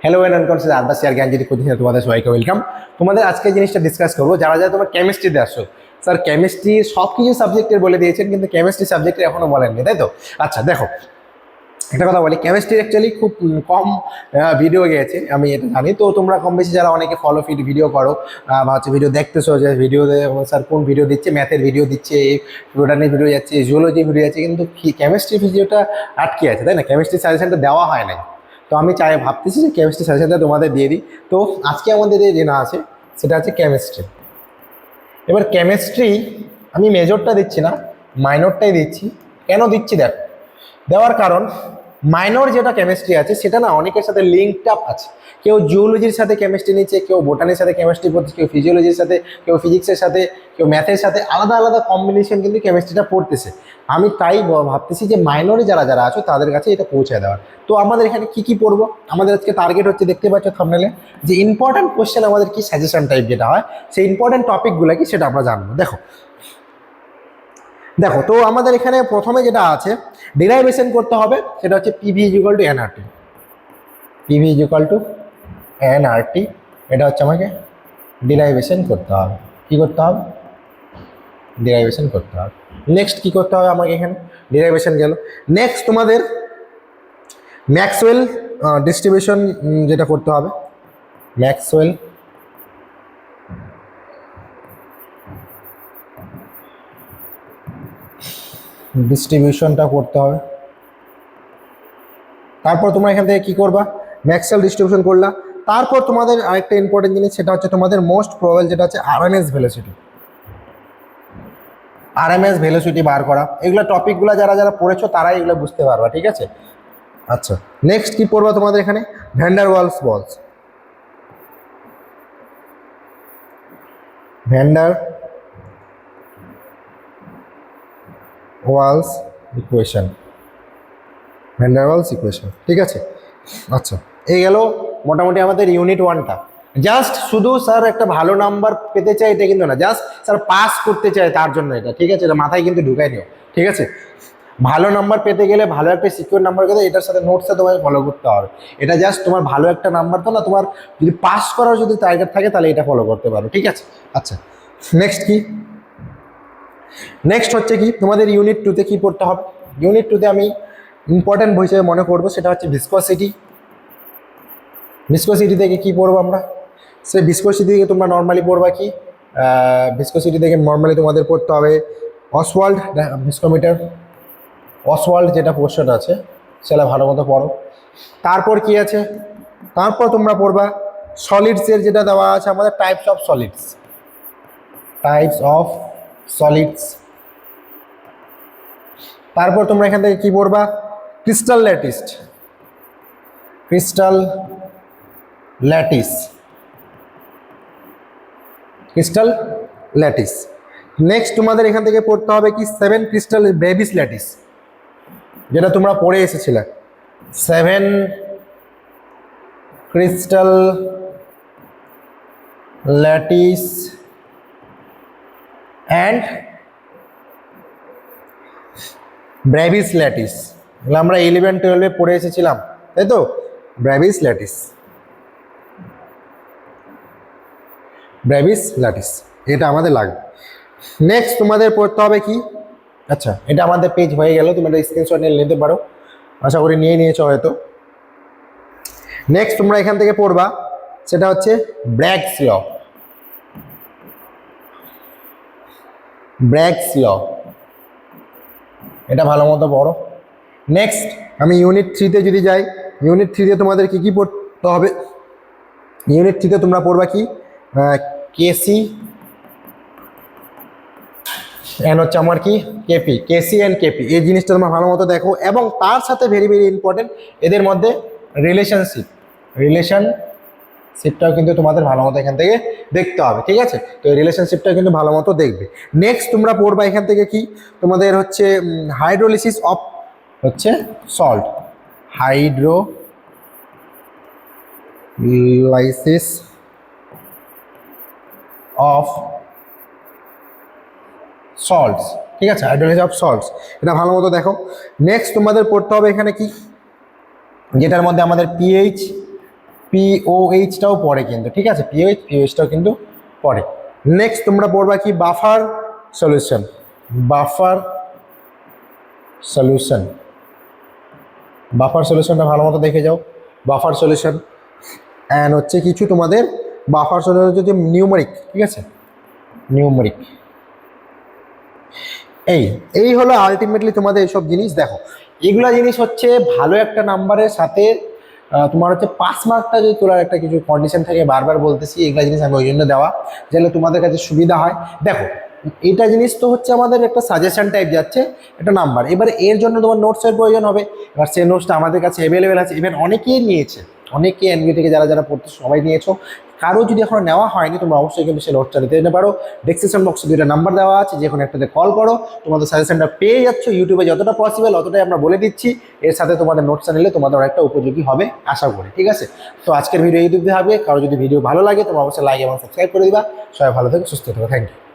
Hello and welcome Abbas ইয়ার জ্ঞান যদি coaching তোমাদের সবাইকে ওয়েলকাম। তোমাদের আজকে জিনিসটা ডিসকাস করবো, যারা যারা তোমার কেমিস্ট্রিতে আসো। স্যার কেমিস্ট্রি সব কিছু সাবজেক্টের বলে দিয়েছেন, কিন্তু কেমিস্ট্রি সাবজেক্টে এখনো বলেননি, তাই তো? আচ্ছা দেখো, একটা কথা বলি, কেমিস্ট্রি অ্যাকচুয়ালি খুব কম ভিডিও গিয়েছে, আমি এটা জানি। তো তোমরা কম বেশি যারা অনেকে ফলো ভিডিও করো বা হচ্ছে ভিডিও দেখতেছো, যে ভিডিও স্যার কোন ভিডিও দিচ্ছে, ম্যাথের ভিডিও দিচ্ছে, বোটানির ভিডিও যাচ্ছে, জিওলজি ভিডিও যাচ্ছে, কিন্তু কেমিস্ট্রি ভিডিওটা আটকে আছে, তাই না? কেমিস্ট্রি সাজেশনটা দেওয়া হয় নাই। তো আমি ভাবতেছি যে কেমিস্ট্রি সাজেশনটা তোমাদের দিয়ে দিই। তো আজকে আমাদের যে না আছে সেটা হচ্ছে কেমিস্ট্রি। এবার কেমিস্ট্রি আমি মেজরটা দিচ্ছি না, মাইনরটাই দিচ্ছি। কেন দিচ্ছি দেখ, দেওয়ার কারণ মাইনর যেটা কেমিস্ট্রি আছে সেটা না অনেকের সাথে লিঙ্কড আপ আছে। কেউ জিওলজির সাথে কেমিস্ট্রি নিচ্ছে, কেউ বোটানির সাথে কেমিস্ট্রি পড়ছে, কেউ ফিজিওলজির সাথে, কেউ ফিজিক্সের সাথে, কেউ ম্যাথের সাথে, আলাদা আলাদা কম্বিনেশন কিন্তু কেমিস্ট্রিটা পড়তেছে। আমি তাই ভাবতেছি যে মাইনরে যারা যারা আছো তাদের কাছে এটা পৌঁছে দেওয়ার। তো আমাদের এখানে কি কি পড়বো, আমাদের আজকে টার্গেট হচ্ছে, দেখতে পাচ্ছ থাম্বনেলে, যে ইম্পর্টেন্ট কোশ্চেন আমাদের কি সাজেশন টাইপ যেটা হয়, সেই ইম্পর্টেন্ট টপিকগুলো কি সেটা আমরা জানবো। দেখো দেখো তো আমাদের এখানে প্রথমে যেটা আছে, ডিরাইভেশন করতে হবে, সেটা হচ্ছে PV equal to nRT. PV equal to nRT, এটা হচ্ছে আমাকে ডিরাইভেশন করতে হবে। কি করতে হবে? ডিরাইভেশন করতে হবে। নেক্সট কি করতে হবে আমাকে এখানে? ডিরাইভেশন গেল। নেক্সট তোমাদের ম্যাক্সওয়েল ডিস্ট্রিবিউশন যেটা করতে হবে, ম্যাক্সওয়েল ডিস্ট্রিবিউশনটা করতে হবে। তারপর তোমরা এখান থেকে কি করবা? ম্যাক্সওয়েল ডিস্ট্রিবিউশন করলা। তারপর তোমাদের আরেকটা ইম্পর্টেন্ট জিনিস, সেটা হচ্ছে তোমাদের মোস্ট প্রবাবল, যেটা হচ্ছে আরএমএস ভেলোসিটি। আরএমএস ভেলোসিটি বার করা, এগুলো টপিকগুলো যারা যারা পড়েছো তারাই এগুলো বুঝতে পারবা, ঠিক আছে? আচ্ছা, নেক্সট কি পড়বা তোমাদের এখানে? Van der Waals balls, van der Waals equation, van der Waals equation, ঠিক আছে? আচ্ছা, এই গেল মোটামুটি আমাদের ইউনিট 1টা। জাস্ট শুধু স্যার একটা ভালো নাম্বার পেতে চাই এটা কিন্তু না, জাস্ট স্যার পাস করতে চাই তার জন্য এটা, ঠিক আছে? এটা মাথায় কিন্তু ঢুকাই নিও, ঠিক আছে? ভালো নাম্বার পেতে গেলে, ভালো একটা সিকিউর নাম্বার পেতে এটার সাথে নোটসটা তোমাকে ফলো করতে হবে। এটা জাস্ট তোমার ভালো একটা নাম্বার তো না, তোমার যদি পাস করার যদি টার্গেট থাকে তাহলে এটা ফলো করতে পারো, ঠিক আছে? আচ্ছা, নেক্সট কি? নেক্সট হচ্ছে কি, তোমাদের ইউনিট 2তে কি পড়তে হবে? ইউনিট 2তে আমি ইম্পর্টেন্ট বই হিসেবে মনে করবো, সেটা হচ্ছে ভিসকোসিটি। ভিসকোসিটি থেকে কি পড়বো আমরা? সে ভিসকোসিটি থেকে তোমরা নর্মালি পড়বা কি, ভিসকোসিটি থেকে নর্মালি তোমাদের পড়তে হবে অসওয়াল্ড ভিসকোমিটার। অসওয়াল্ড যেটা পোর্শন আছে সেটা ভালো মতো পড়ো। তারপর কি আছে? তারপর তোমরা পড়বা সলিডসের যেটা দেওয়া আছে আমাদের, types of solids, types of solids. তারপর তোমরা এখান থেকে কি পড়বা? Crystal lattice, crystal lattice, crystal lattice. Next তোমাদের এখান থেকে পড়তে হবে কি, 7 ক্রিস্টাল ব্রেভিস ল্যাটিস, যেটা তোমরা পড়ে এসেছিলে। 7 crystal lattice and Brevis lattice, এগুলো আমরা 11-12 পড়ে এসেছিলাম, তাই তো? ব্রেভিস ল্যাটিস, ব্রেভিস ল্যাটিস, এটা আমাদের লাগবে। নেক্সট তোমাদের পড়তে হবে কি, আচ্ছা এটা আমাদের পেজ হয়ে গেল, তুমি একটা স্ক্রিনশট নিয়ে নিতে পারো, আশা করি নিয়ে নিয়েছো হয়তো। নেক্সট তোমরা এখান থেকে পড়বা, সেটা হচ্ছে ব্র্যাগস ল, ব্র্যাগস ল, এটা ভালো মতো পড়ো। নেক্সট আমি ইউনিট 3তে যদি যাই, ইউনিট 3তে তোমাদের কি কি পড়তে হবে? ইউনিট 3তে তোমরা পড়বা কি, কেসি এন্ড হচ্ছে আমার কি, কেপি, কেসি অ্যান্ড কেপি, এই জিনিসটা তোমরা ভালো মতো দেখো। এবং তার সাথে ভেরি ভেরি ইম্পর্টেন্ট, এদের মধ্যে রিলেশনশিপ, রিলেশনশিপটাও কিন্তু তোমাদের ভালো মতো এখান থেকে দেখতে হবে, ঠিক আছে? তো এই রিলেশনশিপটা কিন্তু ভালো মতো দেখবে। নেক্সট তোমরা পড়বা এখান থেকে কি, তোমাদের হচ্ছে হাইড্রোলিসিস অফ হচ্ছে সল্ট, হাইড্রোলাইসিস অফ সল্টস, ঠিক আছে? হাইড্রোলাইসিস অফ সল্টস, এটা ভালো মতো দেখো। নেক্সট তোমাদের পড়তে হবে এখানে কি, যেটার মধ্যে আমাদের পিএইচ পিওএইচটাও পড়ে কিন্তু, ঠিক আছে, পিওএইচটাও কিন্তু পড়ে। নেক্সট তোমরা পড়বা কি buffer solution, buffer solution, buffer সলিউশনটা ভালো মতো দেখে যাও। বাফার সলিউশন অ্যান্ড হচ্ছে কিছু তোমাদের বাফার সলিউশন হচ্ছে নিউমারিক, ঠিক আছে, নিউমারিক। এই হলো আলটিমেটলি তোমাদের এইসব জিনিস। দেখো এগুলা জিনিস হচ্ছে ভালো একটা নাম্বারের সাথে তোমার হচ্ছে পাস মার্কটা যদি তোলার একটা কিছু কন্ডিশন থাকে, বারবার বলতেছি এগুলা জিনিস আমি ওই জন্য দেওয়া যেন তোমাদের কাছে সুবিধা হয়। দেখো এটা জিনিস তো হচ্ছে আমাদের একটা সাজেশন টাইপ যাচ্ছে একটা নাম্বার, এবার এর জন্য তোমার নোটসের প্রয়োজন হবে। এবার সেই নোটসটা আমাদের কাছে অ্যাভেলেবেল আছে, ইভেন অনেকেই নিয়েছে, অনেকে এনবি থেকে যারা যারা পড়তে সবাই নিয়েছো। কারো যদি এখনো নেওয়া হয়নি তোমরা অবশ্যই কিন্তু সেই নোটসটা নিতে পারো। ডেসক্রিপশন বক্সে 2টা নাম্বার দেওয়া আছে, যে কোনো একটাতে কল করো, তোমাদের সাজেশনটা পেয়ে যাচ্ছ। ইউটিউবে যতটা পসিবল অতটাই আমরা বলে দিচ্ছি, এর সাথে তোমাদের নোটসটা নিলে তোমাদের একটা উপযোগী হবে আশা করি, ঠিক আছে। তো আজকের ভিডিও ইউটিউবে হবে, কারো যদি ভিডিও ভালো লাগে তোমরা অবশ্যই লাইক এবং সাবস্ক্রাইব করে দিবা। সবাই ভালো থেকো, সুস্থ থেকো, থ্যাংক ইউ।